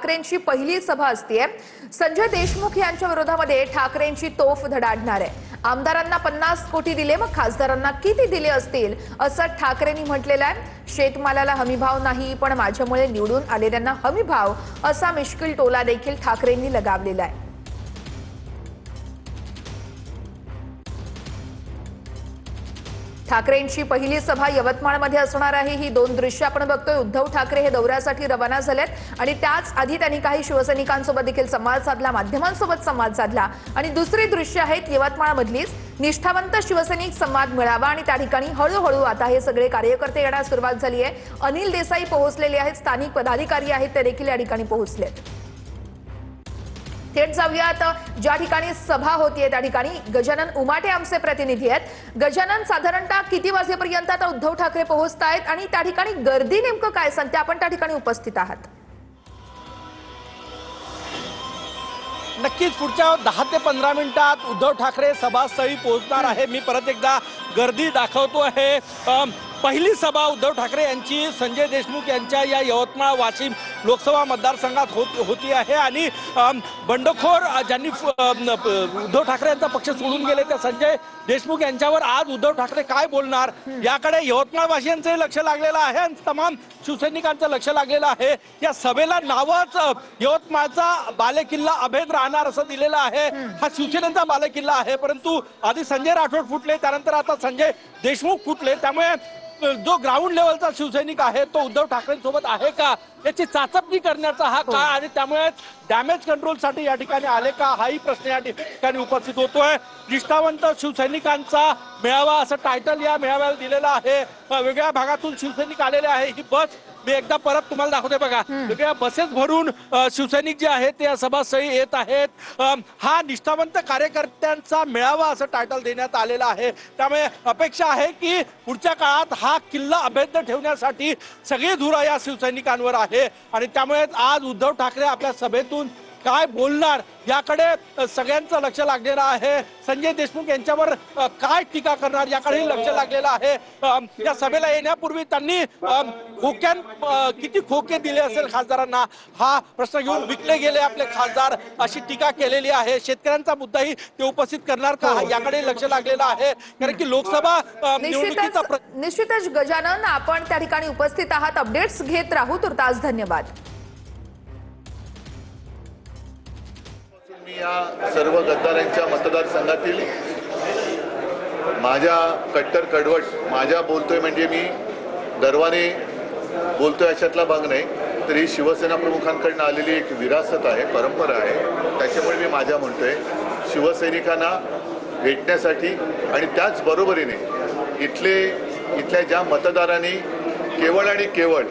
ठाकरेंची पहिली सभा असतेय। संजय देशमुख यांच्या विरोधामध्ये ठाकरेंची तोफ धडाडणार आहे। आमदारांना 50 कोटी दिले, मग खासदारांना किती दिले असतील असं ठाकरेंनी म्हटलेलं आहे। शेतमालाला हमीभाव नाही, पण माझ्यामुळे निवडून आलेल्यांना हमीभाव असा मिश्किल टोला देखील ठाकरेंनी लगावलेला आहे। ठाकरेंची पहिली सभा यवतमाळमध्ये असणार आहे। ही दोन दृश्य आपण बघतोय। उद्धव ठाकरे हे दौऱ्यासाठी रवाना झालेत आणि त्याच आधी त्यांनी काही शिवसैनिकांसोबत देखील संवाद साधला, माध्यमांसोबत संवाद साधला। आणि दुसरी दृश्य आहेत यवतमाळमधलीच निष्ठावंत शिवसैनिक संवाद मेळावा आणि त्या ठिकाणी हळूहळू आता हे सगळे कार्यकर्ते येण्यास सुरुवात झाली आहे। अनिल देसाई पोहोचलेले आहेत, स्थानिक पदाधिकारी आहेत ते देखील या ठिकाणी पोहोचलेत। थेट जाऊयात ज्या ठिकाणी सभा होतीये त्या ठिकाणी गजानन उमाटे आमचे प्रतिनिधी आहेत। गजानन, साधारणतः किती वाजेपर्यंत आता उद्धव ठाकरे पोहोचतायत आणि त्या ठिकाणी गर्दी नेमकं काय सांगते? आपण त्या ठिकाणी उपस्थित आहात। नक्कीच पुढच्या 10 ते 15 मिनिटात उद्धव ठाकरे सभास्थळी पोहोचणार आहे। मी परत एकदा गर्दी दाखवतो आहे। पहिली सभा उद्धव ठाकरे यांची संजय देशमुख यांच्या या यवतमाळ वाशिम लोकसभा मतदारसंघात होती आहे आणि बंडखोर ज्यांनी उद्धव ठाकरे यांचा पक्ष सोडून गेले त्या संजय देशमुख यांच्यावर आज उद्धव ठाकरे काय बोलणार याकडे यवतमाळ वासियांचे लक्ष लागलेलं आहे आणि तमाम शिवसैनिकांचं लक्ष लागलेलं आहे। या सभेला नावच यवतमाळचा बालेकिल्ला अभेद राहणार असं दिलेलं आहे। हा शिवसेनेचा बालेकिल्ला आहे, परंतु आधी संजय राठोड फुटले, त्यानंतर आता संजय देशमुख फुटले, त्यामुळे जो ग्राउंड लेवलचा शिवसैनिक आहे तो उद्धव ठाकरेंसोबत आहे का याची चाचपणी करण्याचा हा काळ आणि त्यामुळे डॅमेज कंट्रोलसाठी या ठिकाणी आले का हाही प्रश्न या ठिकाणी उपस्थित होतोय। निष्ठावंत शिवसैनिकांचा मेळावा असं टायटल या मेळाव्याला दिलेलं आहे। वेगळ्या भागातून शिवसैनिक आलेले आहे। ही बस मी एकदा परत तुम्हाला दाखवते बघा। वेगळ्या बसेस भरून शिवसैनिक जे आहेत ते सभास्थळी येत आहेत। हा निष्ठावंत कार्यकर्त्यांचा मेळावा असं टायटल देण्यात आलेलं आहे। त्यामुळे अपेक्षा आहे की पुढच्या काळात हा किल्ला अभेद्य ठेवण्यासाठी सगळी धुरा या शिवसैनिकांवर आहे आणि त्यामुळे आज उद्धव ठाकरे आपल्या सभेतून काय बोलणार याकडे सगळ्यांचं लक्ष लागलेलं आहे। संजय देशमुख यांच्यावर काय टीका करणार याकडेही लक्ष लागलेलं आहे। या सभेला येण्यापूर्वी त्यांनी किती खोके दिले असेल खासदारांना हा प्रश्न घेऊन विकले गेले आपले खासदार अशी टीका केलेली आहे। शेतकऱ्यांचा मुद्दाही ते उपस्थित करणार का याकडे लक्ष लागलेलं आहे, कारण की लोकसभा निश्चितच गजानन, आपण त्या ठिकाणी उपस्थित आहात। अपडेट्स घेत राहू। तुर्तास धन्यवाद। या सर्व गद्दारांच्या मतदारसंघातील माझ्या कट्टर कडवट माझ्या बोलतोय म्हणजे मी गर्वाने बोलतोय अशातला भाग नाही, तर ही शिवसेना प्रमुखांकडून आलेली एक विरासत आहे, परंपरा आहे। त्याच्यामुळे मी माझ्या म्हणतोय शिवसैनिकांना भेटण्यासाठी आणि त्याच बरोबरीने इथल्या ज्या मतदारांनी केवळ आणि केवळ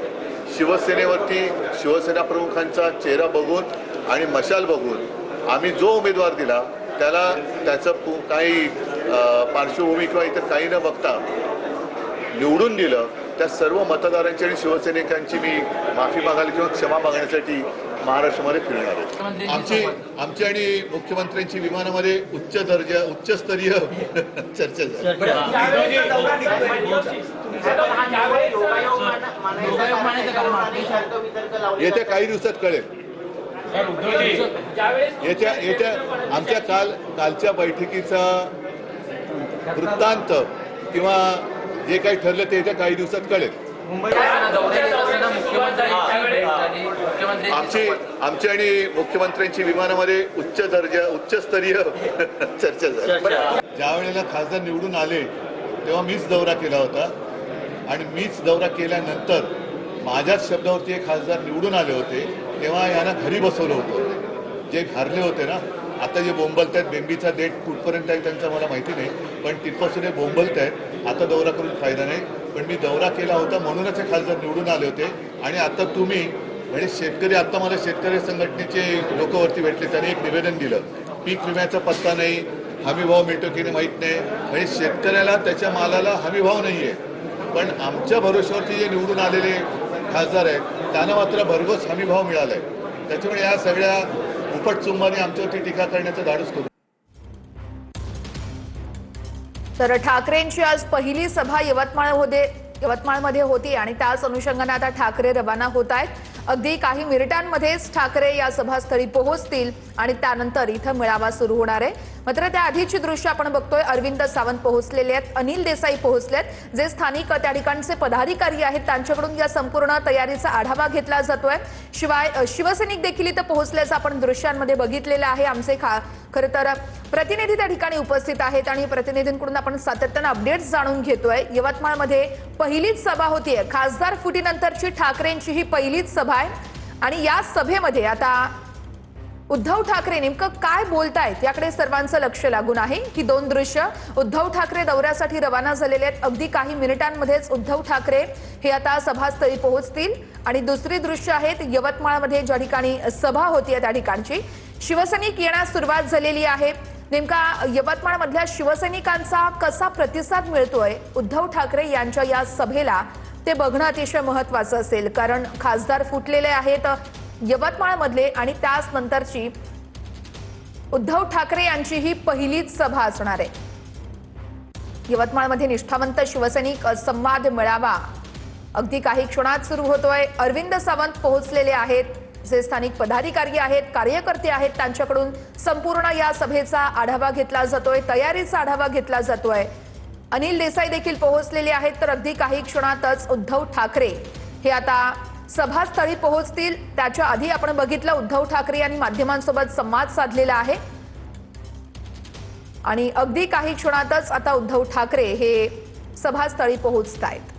शिवसेनेवरती शिवसेना प्रमुखांचा चेहरा बघून आणि मशाल बघून आम्ही जो उमेदवार दिला त्याला त्याचं काही पार्श्वभूमी किंवा इतर काही न बघता निवडून दिलं, त्या सर्व मतदारांची आणि शिवसैनिकांची मी माफी मागायला किंवा क्षमा मागण्यासाठी महाराष्ट्रामध्ये फिरणार आहे। आमची आणि मुख्यमंत्र्यांची विमानामध्ये उच्चस्तरीय चर्चा झाली। येत्या काही दिवसात कळेल। येत्या आमच्या कालच्या बैठकीचा वृत्तांत किंवा जे काही ठरलं ते येत्या काही दिवसात कळेल। आमची आणि मुख्यमंत्र्यांची विमानामध्ये उच्चस्तरीय चर्चा झाली। ज्या वेळेला खासदार निवडून आले तेव्हा मीच दौरा केला होता आणि मीच दौरा केल्यानंतर माझ्याच शब्दावरती एक खासदार निवडून आले होते, तेव्हा यांना घरी बसवलं होतं। जे हारले होते ना, आता जे बोंबलत आहेत, बेंबीचा डेट कुठपर्यंत आहे त्यांचं मला माहिती नाही, पण तिथपासून हे बोंबलत आहेत। आता दौरा करून फायदा नाही, पण मी दौरा केला होता म्हणूनच हे खासदार निवडून आले होते। आणि आता तुम्ही म्हणजे शेतकरी, आता मला शेतकरी संघटनेचे लोकवरती भेटले, त्यांनी एक निवेदन दिलं, पीक विम्याचा पत्ता नाही, हमीभाव मिळतो की नाही माहीत नाही, म्हणजे शेतकऱ्याला त्याच्या मालाला हमीभाव नाही आहे। पण आमच्या भरोश्यावरती जे निवडून आलेले खासदार आहेत त्यांना मात्र भरघोस हमीभाव मिळालाय। त्याच्यामुळे या सगळ्या उपटचुंबाने आमच्यावरती टीका करण्याचं धाडस करू। तर ठाकरेंची आज पहिली सभा यवतमाळमध्ये होती आणि त्याच अनुषंगाने आता ठाकरे रवाना होत आहेत। अगदी काही मिनिटांमध्येच ठाकरे या सभास्थळी पोहोचतील आणि त्यानंतर इथं मेळावा सुरू होणार आहे। मात्र त्या आधीची दृश्य आपण बघतोय, अरविंद सावंत पोहोचलेले आहेत, अनिल देसाई पोहोचलेत, जे स्थानिक त्या ठिकाणचे पदाधिकारी आहेत त्यांच्याकडून या संपूर्ण तयारीचा आढावा घेतला जातोय। शिवाय शिवसैनिक देखील इथं पोहोचल्याचं आपण दृश्यांमध्ये बघितलेलं आहे। आमचे खरं तर प्रतिनिधी त्या ठिकाणी उपस्थित आहेत आणि प्रतिनिधींकडून आपण सातत्याने अपडेट्स जाणून घेतोय। यवतमाळमध्ये पहिलीच सभा होतीये, खासदार फुटीनंतरची ठाकरेंची ही पहिलीच सभा आहे आणि या सभेमध्ये आता उद्धव ठाकरे नेमकं काय बोलतायत याकडे सर्वांचं लक्ष लागून आहे। ही दोन दृश्य, उद्धव ठाकरे दौऱ्यासाठी रवाना झालेले आहेत, अगदी काही मिनिटांमध्येच उद्धव ठाकरे हे आता सभास्थळी पोहोचतील आणि दुसरी दृश्य आहेत यवतमाळमध्ये ज्या ठिकाणी सभा होतीये त्या ठिकाणची शिवसैनिक येण्यास सुरुवात झालेली आहे। नेमका यवतमाळमधल्या शिवसैनिकांचा कसा प्रतिसाद मिळतोय उद्धव ठाकरे यांच्या या सभेला ते बघणं अतिशय महत्त्वाचं असेल, कारण खासदार फुटलेले आहेत यवतमाळमधले आणि त्याच नंतरची उद्धव ठाकरे यांची ही पहिलीच सभा असणार आहे। यवतमाळमध्ये निष्ठावंत शिवसैनिक संवाद मेळावा अगदी काही क्षणात सुरू होतोय। अरविंद सावंत पोहोचलेले आहेत, जे स्थानिक पदाधिकारी आहेत, कार्यकर्ते आहेत, त्यांच्याकडून संपूर्ण या सभेचा आढावा घेतला जातोय, तयारीचा आढावा घेतला जातोय। अनिल देसाई देखील पोहोचलेले आहेत, तर अगदी काही क्षणातच उद्धव ठाकरे हे आता सभास्थळी पोहोचतील। त्याच्या आधी आपण बघितलं उद्धव ठाकरे यांनी माध्यमांसोबत संवाद साधलेला आहे आणि अगदी काही क्षणातच आता उद्धव ठाकरे हे सभास्थळी पोहोचतायत।